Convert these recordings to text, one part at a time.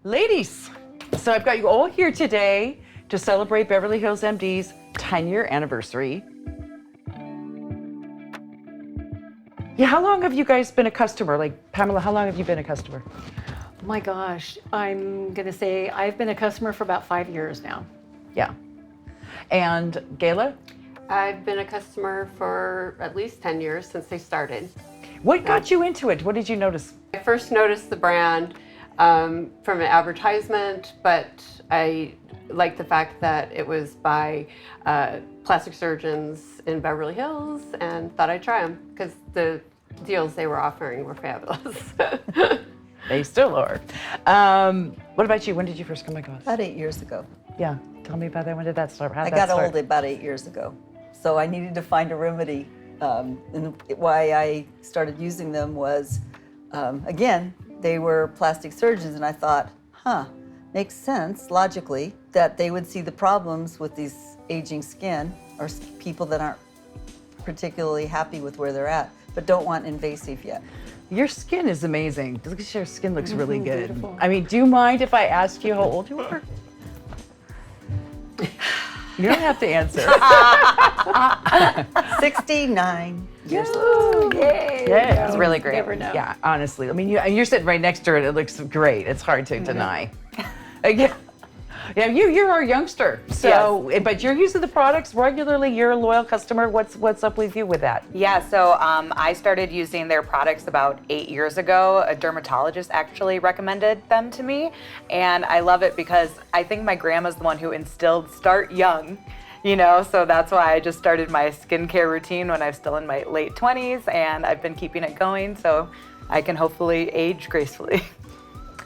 Ladies, so I've got you all here today to celebrate Beverly Hills MD's 10-year anniversary. Yeah, how long have you guys been a customer? Like, Pamela, how long have you been a customer? Oh my gosh, I'm gonna say I've been a customer for about 5 years now. Yeah. And Gayla? I've been a customer for at least 10 years since they started. What got you into it? What did you notice? I first noticed the brand from an advertisement, but I liked the fact that it was by plastic surgeons in Beverly Hills and thought I'd try them because the deals they were offering were fabulous. They still are. What about you? When did you first come across? About 8 years ago. Yeah, tell me about that. When did that start? How did I that got start? old about 8 years ago. So I needed to find a remedy. And why I started using them was, again, they were plastic surgeons, and I thought, makes sense logically that they would see the problems with these aging skin or people that aren't particularly happy with where they're at, but don't want invasive yet. Your skin is amazing. Look at your skin looks really good. Beautiful. I mean, do you mind if I ask you how old you are? You don't have to answer. 69 years old. Yay! Yeah, It's really great. Never know. Yeah, honestly. I mean, you're sitting right next to her. It looks great. It's hard to deny. Yeah, you're our youngster. So, but you're using the products regularly. You're a loyal customer. What's up with you with that? Yeah, so I started using their products about 8 years ago. A dermatologist actually recommended them to me, and I love it because I think my grandma's the one who instilled start young, you know, so that's why I just started my skincare routine when I'm still in my late 20s, and I've been keeping it going so I can hopefully age gracefully.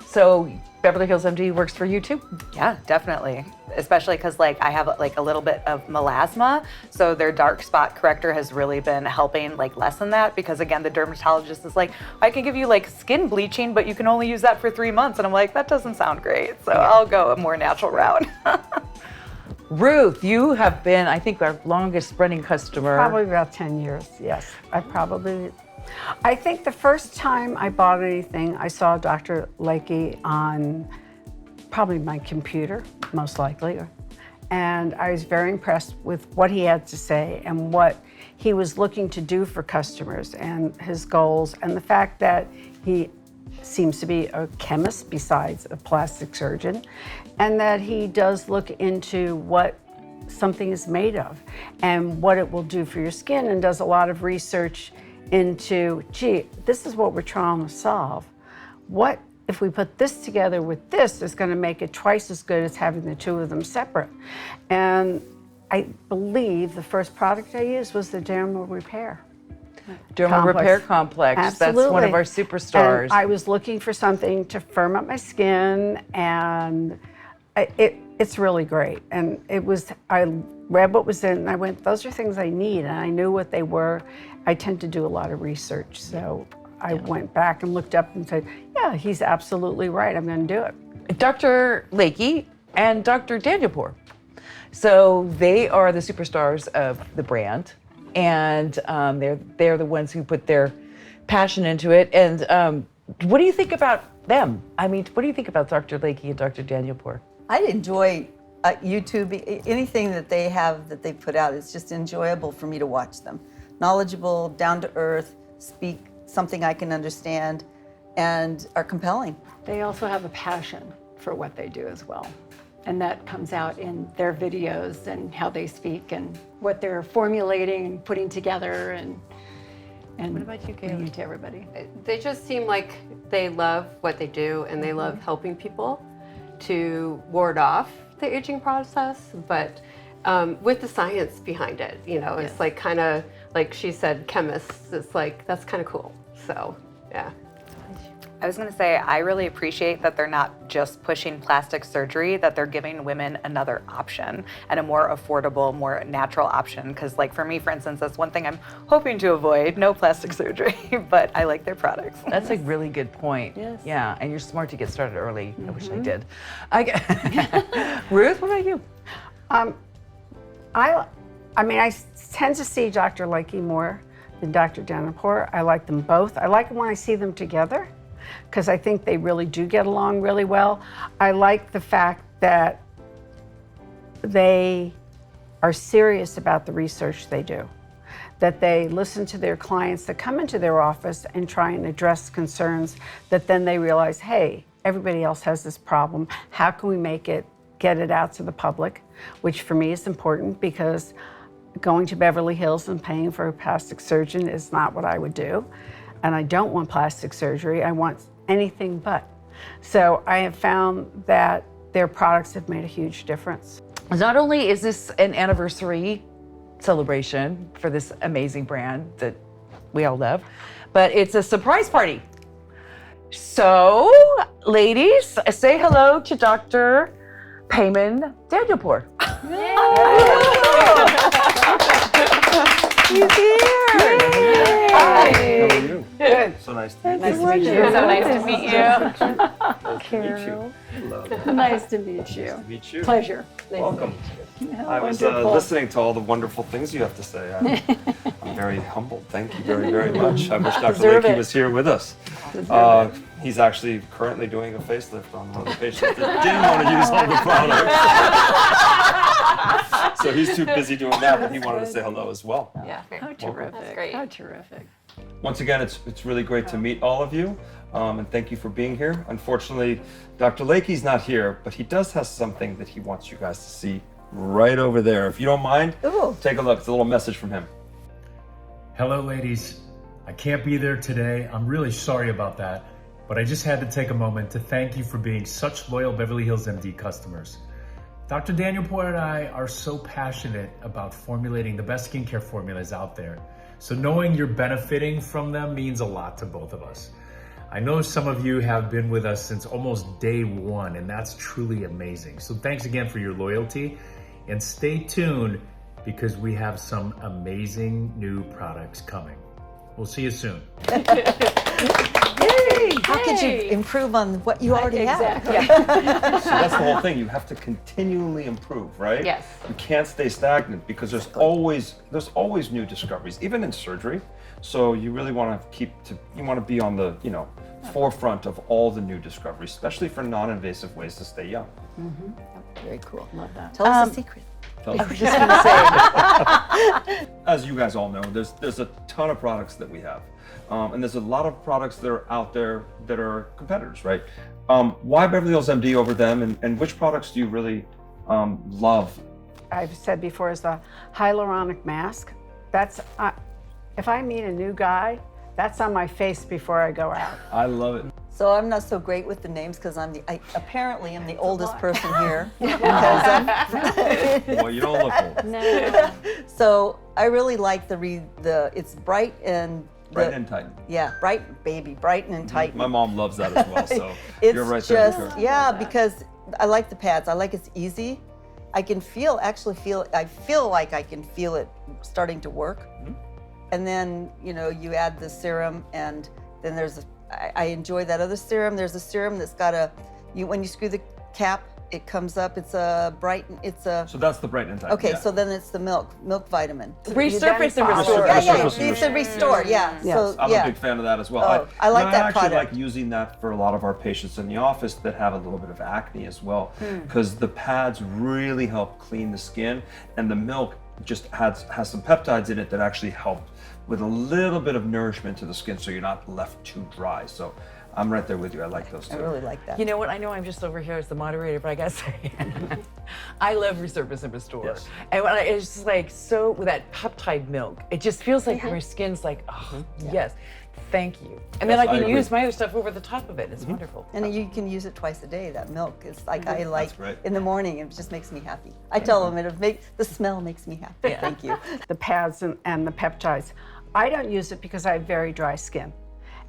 So Beverly Hills MD works for you too? Yeah, definitely. Especially because like I have like a little bit of melasma, so their dark spot corrector has really been helping like lessen that, because again, the dermatologist is like, I can give you like skin bleaching, but you can only use that for 3 months. And I'm like, that doesn't sound great. So I'll go a more natural route. Ruth, you have been, I think, our longest running customer. Probably about 10 years, yes. I think the first time I bought anything, I saw Dr. Lakey on probably my computer, most likely. And I was very impressed with what he had to say and what he was looking to do for customers and his goals, and the fact that he seems to be a chemist besides a plastic surgeon, and that he does look into what something is made of and what it will do for your skin, and does a lot of research into, gee, this is what we're trying to solve. What if we put this together with this is going to make it twice as good as having the two of them separate? And I believe the first product I used was the dermal repair. Dermal Repair Complex. Absolutely. That's one of our superstars. And I was looking for something to firm up my skin, and it's really great. And I read what was in it, and I went, those are things I need, and I knew what they were. I tend to do a lot of research, so I went back and looked up and said, yeah, he's absolutely right, I'm going to do it. Dr. Lakey and Dr. Danielpour. So they are the superstars of the brand, and they're the ones who put their passion into it. And what do you think about them? I mean, what do you think about Dr. Lakey and Dr. Danielpour? I enjoy YouTube, anything that they have that they put out. It's just enjoyable for me to watch them. Knowledgeable, down to earth, speak something I can understand, and are compelling. They also have a passion for what they do as well. And that comes out in their videos and how they speak and what they're formulating and putting together and What about you, bringing Kayla? it to everybody. They just seem like they love what they do and they love helping people to ward off the aging process, but with the science behind it, you know, it's like kind of like she said, chemists, it's like, that's kind of cool. So, yeah. I was going to say, I really appreciate that they're not just pushing plastic surgery, that they're giving women another option and a more affordable, more natural option. Because like for me, for instance, that's one thing I'm hoping to avoid, no plastic surgery, but I like their products. That's a really good point. Yes. Yeah, and you're smart to get started early. I wish I did. Ruth, what about you? I mean, I tend to see Dr. Lakey more than Dr. Danielpour. I like them both. I like them when I see them together. because I think they really do get along really well. I like the fact that they are serious about the research they do, that they listen to their clients that come into their office and try and address concerns that then they realize, hey, everybody else has this problem. How can we get it out to the public? Which for me is important, because going to Beverly Hills and paying for a plastic surgeon is not what I would do. And I don't want plastic surgery. I want anything but. So I have found that their products have made a huge difference. Not only is this an anniversary celebration for this amazing brand that we all love, but it's a surprise party. So, ladies, say hello to Dr. Payman Danielpour. He's here. How are you? Good. So nice to meet you. Nice to meet you. So nice to meet you. Carol. Hello. Nice to meet you. Nice to meet you. Pleasure. Welcome. I was Wonderful. listening to all the wonderful things you have to say. I'm very humbled. Thank you very, very much. I wish Dr. Deserve Lakey it. was here with us. He's actually currently doing a facelift on one of the patients that didn't want to use all the products. So he's too busy doing that, but he wanted to say hello as well. Yeah. How terrific. That's great. How terrific. Once again, it's really great to meet all of you, and thank you for being here. Unfortunately, Dr. Lakey's not here, but he does have something that he wants you guys to see right over there. If you don't mind, take a look. It's a little message from him. Hello, ladies. I can't be there today. I'm really sorry about that, but I just had to take a moment to thank you for being such loyal Beverly Hills MD customers. Dr. Danielpour and I are so passionate about formulating the best skincare formulas out there. So knowing you're benefiting from them means a lot to both of us. I know some of you have been with us since almost day one, and that's truly amazing. So thanks again for your loyalty, and stay tuned because we have some amazing new products coming. We'll see you soon. How could you improve on what you already have? So that's the whole thing. You have to continually improve, right? Yes. You can't stay stagnant because there's always new discoveries, even in surgery. So you really want to be on the forefront of all the new discoveries, especially for non-invasive ways to stay young. Very cool. Love that. Tell us the secret. I was just gonna say, As you guys all know, there's a ton of products that we have. And there's a lot of products that are out there that are competitors, right? Why Beverly Hills MD over them, and which products do you really love? I've said before is the hyaluronic mask. That's, if I meet a new guy, that's on my face before I go out. I love it. So I'm not so great with the names because I apparently am the oldest person here. Well, you don't look old. So I really like it's bright and Brighten and tighten. Yeah, brighten and tighten. My mom loves that as well, so It's you're right there with just, her. yeah, because I like the pads. I like it's easy. I can I feel like I can feel it starting to work. And then, you add the serum, and then I enjoy that other serum. There's a serum that's got when you screw the cap, it comes up. It's a So that's the brighten and tighten. okay, yeah. so then it's the milk vitamin. resurface and restore. It's a restore, yeah. Yes. So, I'm yeah. a big fan of that as well. Oh, I like that I actually product. like using that for a lot of our patients in the office that have a little bit of acne as well, because the pads really help clean the skin, and the milk just has some peptides in it that actually help with a little bit of nourishment to the skin, so you're not left too dry. So I'm right there with you. I like those too. I really like that. You know what? I know I'm just over here as the moderator, but I gotta say, I love resurface and restore. Yes. And it's just like so with that peptide milk, it just feels like my skin's like, oh yes, thank you. And then Yes, I I can agree. use my other stuff over the top of it. It's wonderful. And you can use it twice a day, that milk. It's like I like right. in the morning, it just makes me happy. I tell them the smell makes me happy. Yeah. Thank you. The pads and the peptides. I don't use it because I have very dry skin.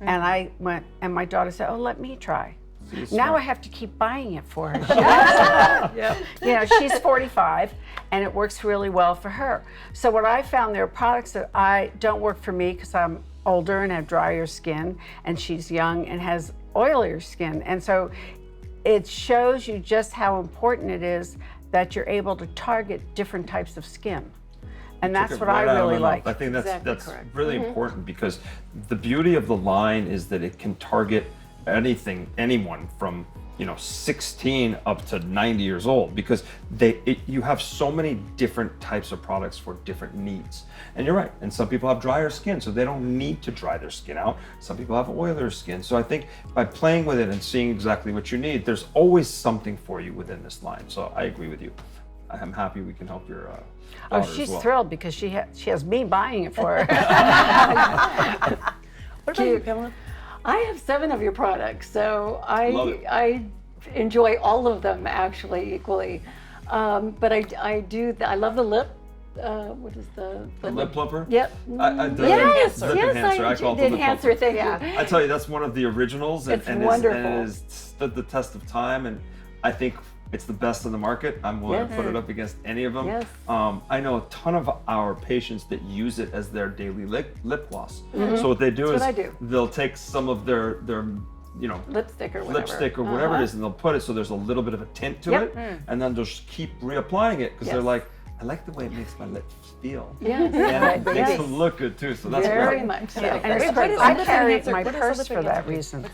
And I went, and my daughter said, oh, let me try. Now I have to keep buying it for her. She's 45, and it works really well for her. So what I found, there are products that don't work for me because I'm older and have drier skin, and she's young and has oilier skin. And so it shows you just how important it is that you're able to target different types of skin. And Took that's it what right I out of really my mouth. like. I think that's Exactly correct. really important, because the beauty of the line is that it can target anyone from 16 up to 90 years old, because you have so many different types of products for different needs. And you're right, and some people have drier skin, so they don't need to dry their skin out. Some people have oilier skin. So I think by playing with it and seeing exactly what you need, there's always something for you within this line. So I agree with you. I'm happy we can help your daughter Oh, as she's well. thrilled because she has me buying it for her. What about you, Pamela? I have 7 of your products, so Love it. I enjoy all of them actually equally. But I love the lip. What is the lip plumper? Yep. Yes, lip enhancer. I call it the the lip enhancer. plumper. Thank you. I tell you, that's one of the originals, It's and wonderful. has stood the test of time, and I think it's the best in the market. I'm willing to put it up against any of them. Yes. I know a ton of our patients that use it as their daily lip gloss. So what they do That's is what I do. they'll take some of their Lipstick or whatever. lipstick or whatever it is, and they'll put it so there's a little bit of a tint to it, and then they'll just keep reapplying it because they're Yes. like, I like the way it makes my lips feel. Yes. And it makes Yes. them look good too. So that's Very great. much so. And it's What great. is I lip carry it enhancer? in my What is purse lip for that enhancer? reason.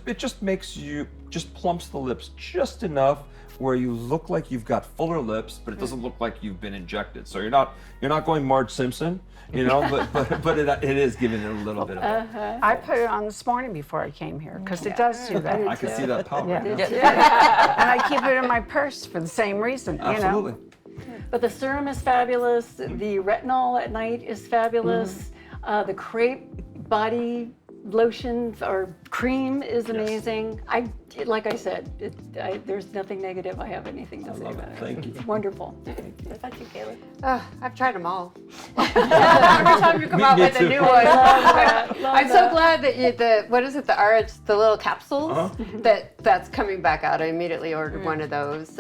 It just makes you, just plumps the lips just enough where you look like you've got fuller lips, but it doesn't look like you've been injected. So you're not going Marge Simpson, but it is giving it a little bit of a, I put it on this morning before I came here because it does do that. I can see that power. Yeah. Yeah. And I keep it in my purse for the same reason. Absolutely. But the serum is fabulous. The retinol at night is fabulous. The crepe body lotion or cream is amazing. Like I said, there's nothing negative I have anything to say love about it. it. Thank you. It's wonderful. What about you, Kayla? I've tried them all. Every time you come out Me with too. a new one, I'm so that. glad that what is it, the RH, the little capsules, that's coming back out. I immediately ordered one of those.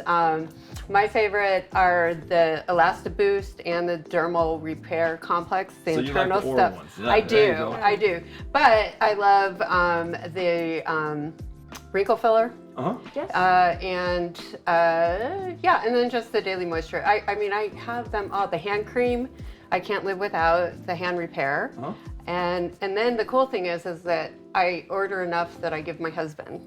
My favorite are the Elastaboost and the Dermal Repair Complex, the So you like internal the oral stuff. ones. Yeah, I there you do, go. I do. But I love the wrinkle filler. And then just the daily moisture. I mean, I have them all. The hand cream, I can't live without the hand repair. And then the cool thing is that I order enough that I give my husband.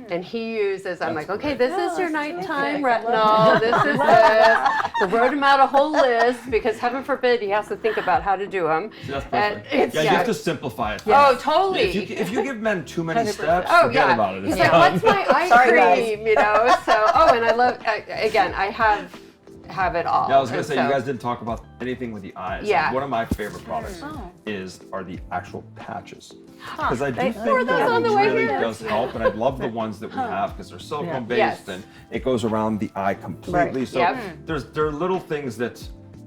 And he uses, I'm like, okay, this is your nighttime retinol, this is this. I wrote him out a whole list because heaven forbid he has to think about how to do them. That's And perfect. You have to simplify it. Oh, totally. If you give men too many steps, Oh, forget yeah. about it. It's He's like, done. what's my eye Sorry, guys. cream? So, and I love, again, I have it all. Yeah, I was gonna And say so- you guys didn't talk about anything with the eyes. Yeah. One of my favorite products are the actual patches, because I do think those that on the way really here? does help, and I love the ones that we have because they're silicone based Yes. and it goes around the eye completely. Right. So Yep. there are little things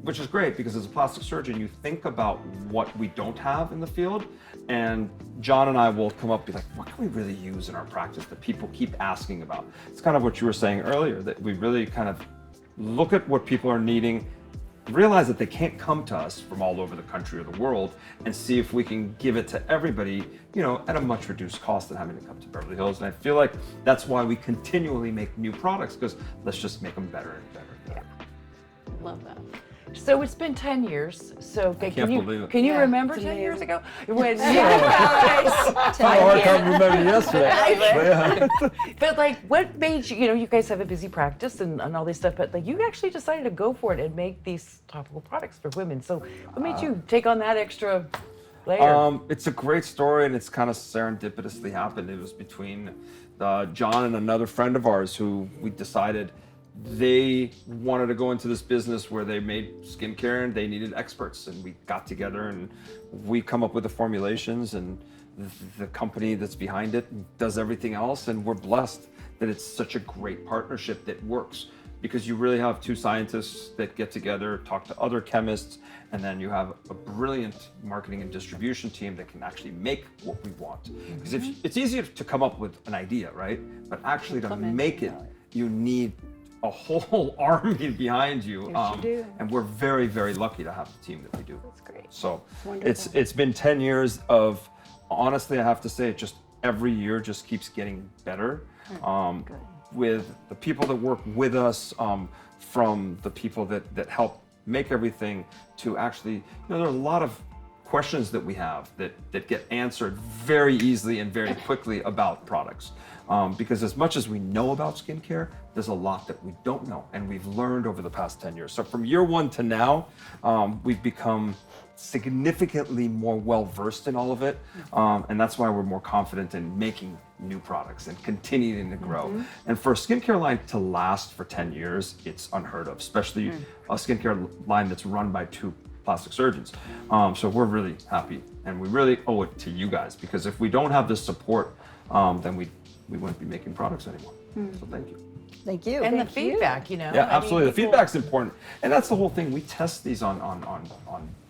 which is great because as a plastic surgeon you think about what we don't have in the field, and John and I will come up and be like, what can we really use in our practice that people keep asking about? It's kind of what you were saying earlier, that we really kind of look at what people are needing, realize that they can't come to us from all over the country or the world, and see if we can give it to everybody, at a much reduced cost than having to come to Beverly Hills. And I feel like that's why we continually make new products, because let's just make them better and better and better. Love that. So it's been 10 years. So I can't believe it. Can you remember 10 years ago? When, I had a hard time remembering yesterday. but like, what made you? You guys have a busy practice and all this stuff, but like, you actually decided to go for it and make these topical products for women. So what made you take on that extra layer? It's a great story, and it's kind of serendipitously happened. It was between John and another friend of ours who we decided they wanted to go into this business where they made skincare and they needed experts, and we got together and we come up with the formulations, and the company that's behind it does everything else, and we're blessed that it's such a great partnership that works, because you really have two scientists that get together, talk to other chemists, and then you have a brilliant marketing and distribution team that can actually make what we want. Because it's easier to come up with an idea, right? But actually to make it, you need a whole army behind you. Yes, you do. And we're very, very lucky to have the team that we do. That's great. So Wonderful. it's been 10 years of, honestly, I have to say, it just every year just keeps getting better. With the people that work with us, from the people that help make everything to actually, there are a lot of questions that we have that get answered very easily and very quickly about products. Because as much as we know about skincare, there's a lot that we don't know, and we've learned over the past 10 years. So from year one to now, we've become significantly more well-versed in all of it. And that's why we're more confident in making new products and continuing to grow. And for a skincare line to last for 10 years, it's unheard of, especially a skincare line that's run by 2 plastic surgeons. So we're really happy, and we really owe it to you guys, because if we don't have this support, then we wouldn't be making products anymore. So thank you. Thank you. And the feedback, you know. Yeah, I mean, absolutely. The people- feedback's important, and that's the whole thing. We test these on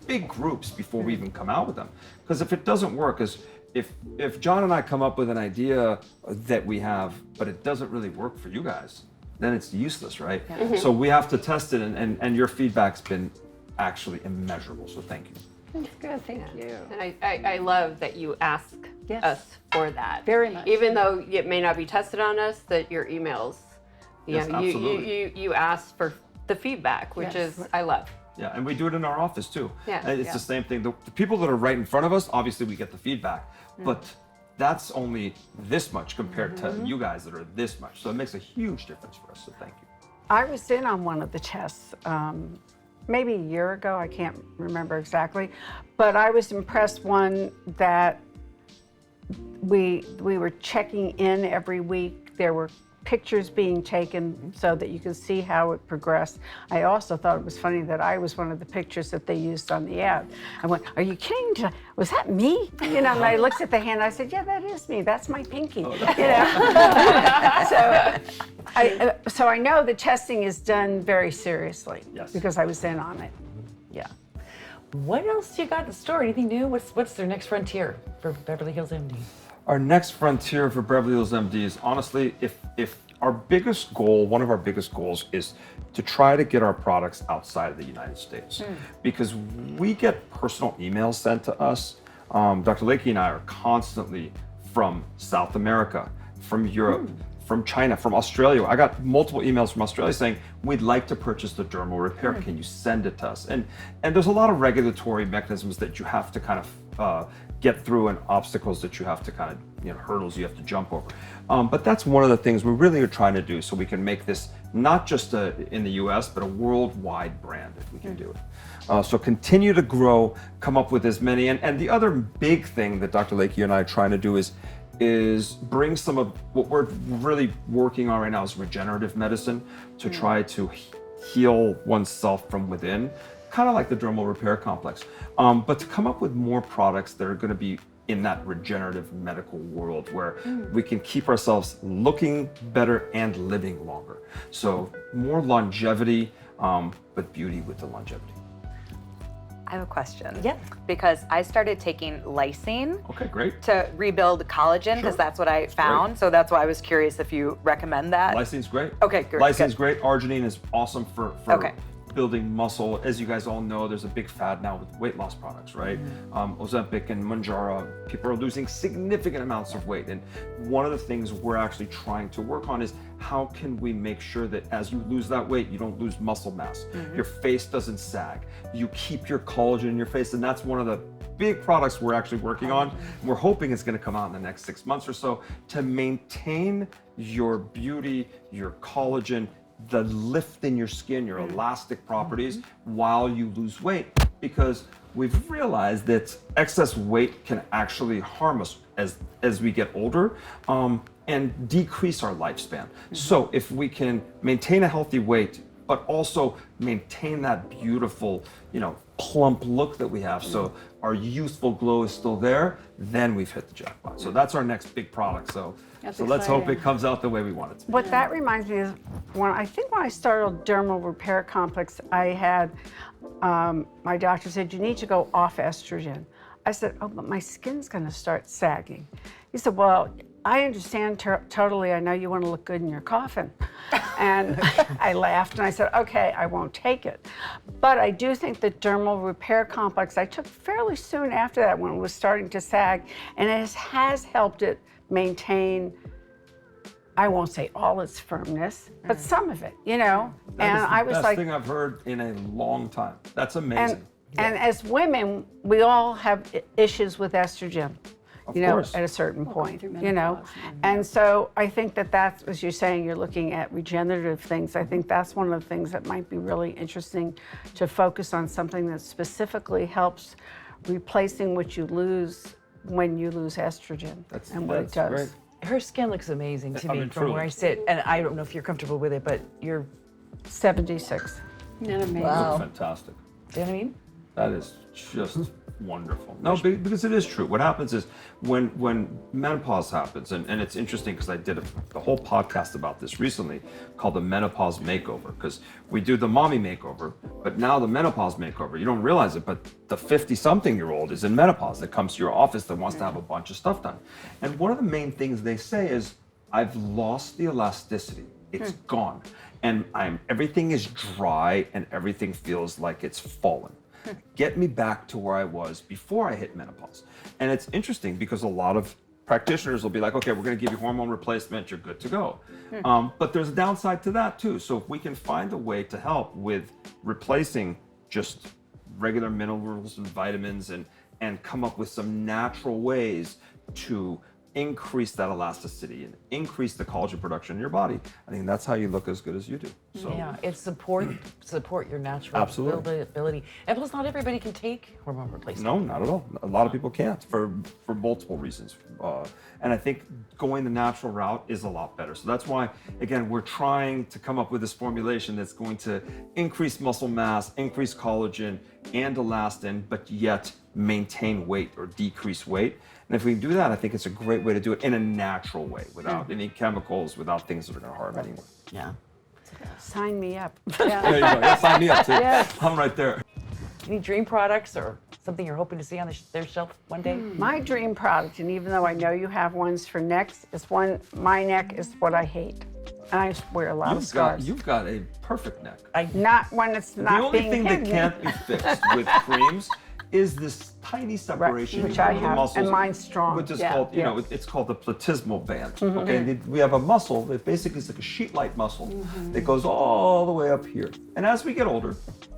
big groups before we even come out with them, because if it doesn't work, if John and I come up with an idea that we have, but it doesn't really work for you guys, then it's useless, right? So we have to test it, and your feedback's been actually immeasurable. So thank you. That's good, thank you. And I love that you ask Yes. us for that. Very much. Even though it may not be tested on us, that your emails, Yes, absolutely. you ask for the feedback, which Yes. is I love. Yeah, and we do it in our office too. Yeah. And it's the same thing. The people that are right in front of us, obviously we get the feedback, but that's only this much compared to you guys that are this much. So it makes a huge difference for us. So thank you. I was in on one of the tests maybe a year ago, I can't remember exactly, but I was impressed one that we were checking in every week. There were pictures being taken so that you could see how it progressed. I also thought it was funny that I was one of the pictures that they used on the ad. I went, "Are you kidding? Was that me?" You know, and I looked at the hand. I said, "Yeah, that is me. That's my pinky." You know. So I know the testing is done very seriously. Yes. Because I was in on it. Yeah. What else you got in store? Anything new? What's their next frontier for Beverly Hills MD? Our next frontier for Beverly Hills MD is honestly, if our biggest goal, one of our biggest goals is to try to get our products outside of the United States. Because we get personal emails sent to us. Dr. Lakey and I are constantly from South America, from Europe, from China, from Australia. I got multiple emails from Australia saying, "We'd like to purchase the dermal repair. Can you send it to us?" And there's a lot of regulatory mechanisms that you have to kind of get through, and obstacles that you have to kind of, hurdles you have to jump over. But that's one of the things we really are trying to do, so we can make this not just in the US, but a worldwide brand if we can do it. So continue to grow, come up with as many. And the other big thing that Dr. Lakey and I are trying to do is bring some of what we're really working on right now is regenerative medicine to try to heal oneself from within, kind of like the dermal repair complex, but to come up with more products that are going to be in that regenerative medical world where we can keep ourselves looking better and living longer. So more longevity, but beauty with the longevity. I have a question. Yeah. Because I started taking lysine Okay, great. to rebuild collagen, because that's what I found. So that's why I was curious if you recommend that. Lysine's great. Okay, good. Lysine's great. Arginine is awesome for Okay. building muscle. As you guys all know, there's a big fad now with weight loss products, right? Ozempic and Mounjaro, people are losing significant amounts of weight. And one of the things we're actually trying to work on is how can we make sure that as you lose that weight, you don't lose muscle mass. Your face doesn't sag. You keep your collagen in your face. And that's one of the big products we're actually working on. We're hoping it's going to come out in the next 6 months or so to maintain your beauty, your collagen, the lift in your skin, your elastic properties while you lose weight, because we've realized that excess weight can actually harm us as we get older and decrease our lifespan. So if we can maintain a healthy weight, but also maintain that beautiful, plump look that we have, so our youthful glow is still there, then we've hit the jackpot. So that's our next big product. So let's hope it comes out the way we want it to. What that reminds me is when I started Dermal Repair Complex, I had my doctor said, "You need to go off estrogen." I said, "Oh, but my skin's going to start sagging." He said, "Well, I understand totally. I know you want to look good in your coffin." And I laughed and I said, "Okay, I won't take it." But I do think the Dermal Repair Complex I took fairly soon after that when it was starting to sag, and it has helped it maintain, I won't say all its firmness, but some of it, And That is the I was best like, thing I've heard in a long time. That's amazing. And as women, we all have issues with estrogen, you know, course. at a certain point, through you know. menopause, And so I think that that's, as you're saying, you're looking at regenerative things. I think that's one of the things that might be really interesting to focus on, something that specifically helps replacing what you lose when you lose estrogen and what it does. great. Her skin looks amazing to I me mean, from where truly. I sit, and I don't know if you're comfortable with it, but you're, 76. Isn't that amazing? Wow. Fantastic. do you know what I mean? That is just wonderful. No, because it is true. What happens is when menopause happens, and it's interesting because I did a whole podcast about this recently called the Menopause Makeover, because we do the mommy makeover, but now the menopause makeover, you don't realize it, but the 50-something-year-old is in menopause that comes to your office that wants to have a bunch of stuff done. And one of the main things they say is, I've lost the elasticity. It's gone. And everything is dry and everything feels like it's fallen. Get me back to where I was before I hit menopause. And it's interesting because a lot of practitioners will be like, okay, we're going to give you hormone replacement, you're good to go. But there's a downside to that too. So if we can find a way to help with replacing just regular minerals and vitamins and come up with some natural ways to increase that elasticity and increase the collagen production in your body, I think that's how you look as good as you do. So Yeah, it's support your natural Absolutely. ability. And plus, not everybody can take hormone replacement. no, not at all. A lot of people can't for multiple reasons. And I think going the natural route is a lot better. So that's why, again, we're trying to come up with this formulation that's going to increase muscle mass, increase collagen and elastin, but yet maintain weight or decrease weight. And if we can do that, I think it's a great way to do it in a natural way, without any chemicals, without things that are going to harm anyone. Yeah. Sign me up. There you go. Yeah, sign me up too. I'm right there. Any dream products or something you're hoping to see on their shelf one day? My dream product, and even though I know you have ones for necks, my neck is what I hate. And I wear a lot of scarves. You've got a perfect neck. Not when it's The not only being thing hidden. that can't be fixed with creams is this tiny separation which between I the have, muscles, and mine's strong. which is Yeah, called, yeah. it's called the platysmal band. Okay, and we have a muscle that basically is like a sheet-like muscle that goes all the way up here. And as we get older,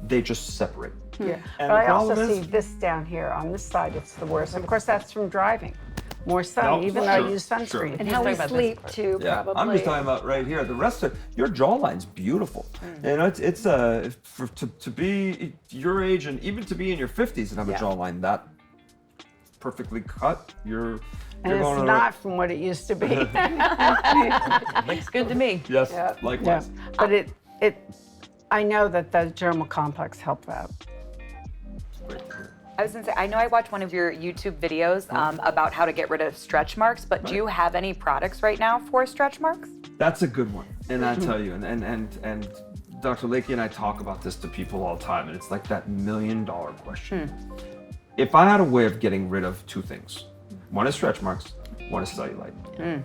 they just separate. Yeah. And But the I also problem see is- this down here on this side. It's the worst. Of course, that's from driving. More sun, No, even though I sure, use sure. sunscreen. And how we talking about this sleep part. too, Yeah, probably. I'm just talking about right here. The rest of your jawline's beautiful. You know, it's to be your age and even to be in your 50s and have a jawline that perfectly cut. You're And going it's on not from what it used to be. Looks good to me. Yes, Yeah. likewise. But I know that the dermal complex helped that. I was gonna say, I know I watched one of your YouTube videos about how to get rid of stretch marks, but do you have any products right now for stretch marks? That's a good one. And I tell you, and Dr. Lakey and I talk about this to people all the time, and it's like that $1 million question. If I had a way of getting rid of two things, one is stretch marks, one is cellulite,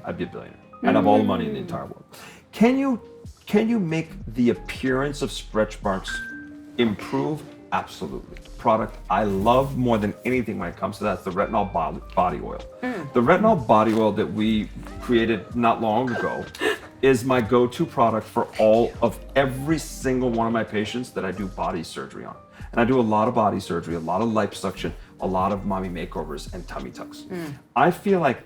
I'd be a billionaire. I'd have all the money in the entire world. Can you make the appearance of stretch marks improve? Absolutely. Product I love more than anything when it comes to that is the retinol body oil. The retinol body oil that we created not long ago is my go-to product for every single one of my patients that I do body surgery on. And I do a lot of body surgery, a lot of liposuction, a lot of mommy makeovers and tummy tucks. I feel like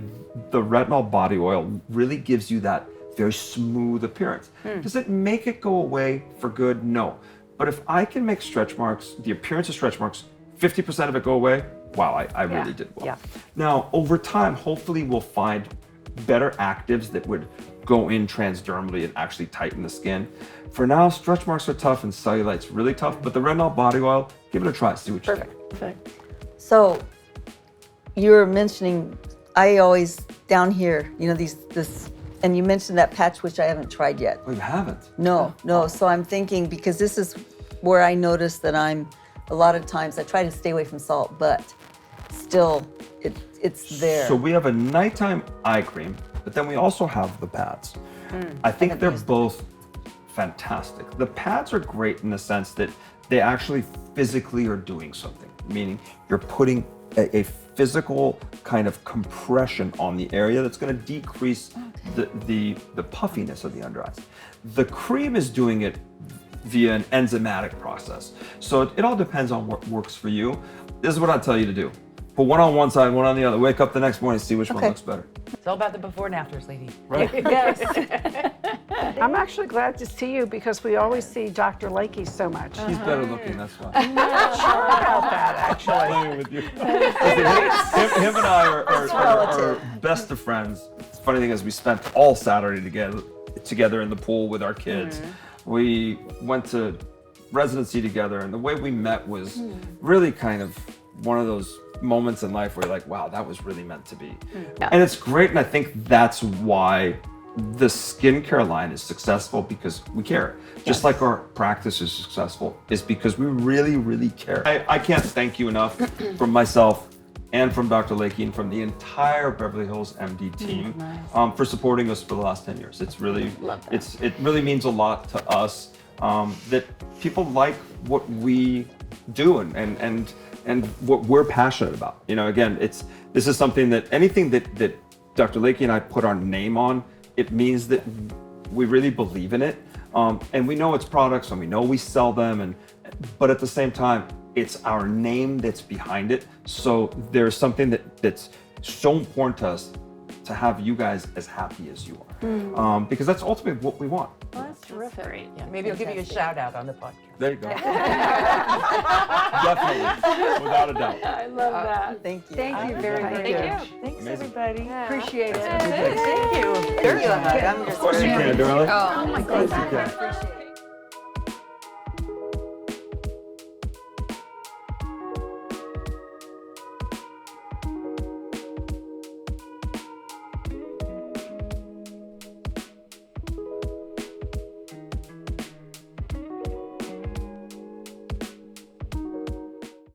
the retinol body oil really gives you that very smooth appearance. Does it make it go away for good? No. But if I can make stretch marks, the appearance of stretch marks, 50% of it go away, wow, I really did well. Yeah. Now, over time, hopefully we'll find better actives that would go in transdermally and actually tighten the skin. For now, stretch marks are tough and cellulite's really tough, but the retinol body oil, give it a try, see what you think. So you're mentioning, I always down here, you know, this, and you mentioned that patch, which I haven't tried yet. Oh, you haven't? No. So I'm thinking, because this is where I notice that a lot of times I try to stay away from salt, but still it's there. So we have a nighttime eye cream, but then we also have the pads. I think they're both fantastic. The pads are great in the sense that they actually physically are doing something, meaning you're putting a physical kind of compression on the area that's going to decrease the puffiness of the under eyes. The cream is doing it via an enzymatic process. So it all depends on what works for you. This is what I tell you to do. Put one on one side, one on the other. Wake up the next morning, see which one Okay. looks better. It's all about the before and afters, lady. Right? Yes. I'm actually glad to see you because we always see Dr. Lakey so much. He's better looking, that's why. Sure about that, actually. Playing with you. Listen, him and I are best of friends. The funny thing is we spent all Saturday together in the pool with our kids. We went to residency together, and the way we met was really kind of one of those moments in life where you're like, wow, that was really meant to be. And it's great, and I think that's why the skincare line is successful, because we care. Just like our practice is successful, is because we really, really care. I can't thank you enough from myself and from Dr. Lakey and from the entire Beverly Hills MD team for supporting us for the last 10 years. It's really, it really means a lot to us that people like what we do and what we're passionate about. You know, again, this is something that anything that Dr. Lakey and I put our name on, it means that we really believe in it. And we know it's products and we know we sell them, but at the same time, it's our name that's behind it. So there's something that's so important to us to have you guys as happy as you are. Because that's ultimately what we want. Well, that's terrific. Great. Yeah, maybe I'll give you a shout out on the podcast. There you go. Definitely, without a doubt. I love that. Thank you. Thank you very, very much. Thanks, Amazing. everybody. Appreciate it. Thank you. Give you a hug. I'm Of course you can, darling. Oh my Of course you can.